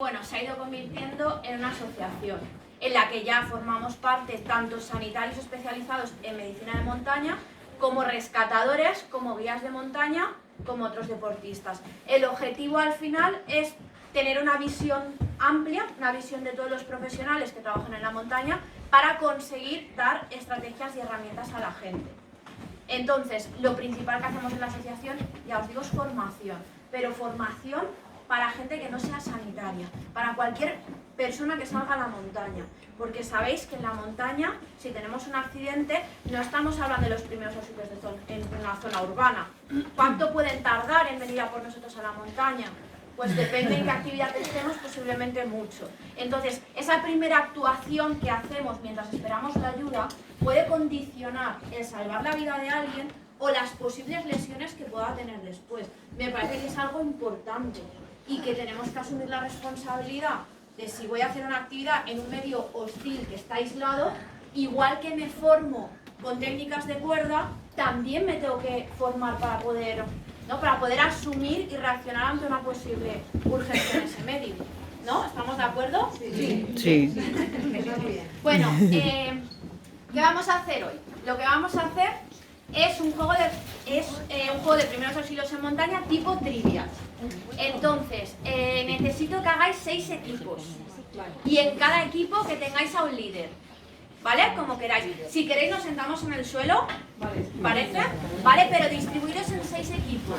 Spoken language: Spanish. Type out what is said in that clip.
Bueno, se ha ido convirtiendo en una asociación en la que ya formamos parte tanto sanitarios especializados en medicina de montaña como rescatadores, como guías de montaña, como otros deportistas. El objetivo al final es tener una visión amplia, una visión de todos los profesionales que trabajan en la montaña para conseguir dar estrategias y herramientas a la gente. Entonces, lo principal que hacemos en la asociación, ya os digo, es formación, pero formación para gente que no sea sanitaria, para cualquier persona que salga a la montaña, porque sabéis que en la montaña, si tenemos un accidente, no estamos hablando de los primeros auxilios en una zona urbana. ¿Cuánto pueden tardar en venir a por nosotros a la montaña? Pues depende en qué actividad estemos, posiblemente mucho. Entonces, esa primera actuación que hacemos mientras esperamos la ayuda puede condicionar el salvar la vida de alguien o las posibles lesiones que pueda tener después. Me parece que es algo importante y que tenemos que asumir la responsabilidad de si voy a hacer una actividad en un medio hostil que está aislado, igual que me formo con técnicas de cuerda, también me tengo que formar para poder asumir y reaccionar ante una posible urgencia en ese medio. ¿No? ¿Estamos de acuerdo? Sí. Bueno, ¿qué vamos a hacer hoy? Lo que vamos a hacer es un juego de primeros auxilios en montaña tipo trivia. Entonces, necesito que hagáis 6 equipos y en cada equipo que tengáis a un líder, ¿vale? Como queráis. Si queréis nos sentamos en el suelo, ¿parece? ¿Vale? Pero distribuiros en 6 equipos.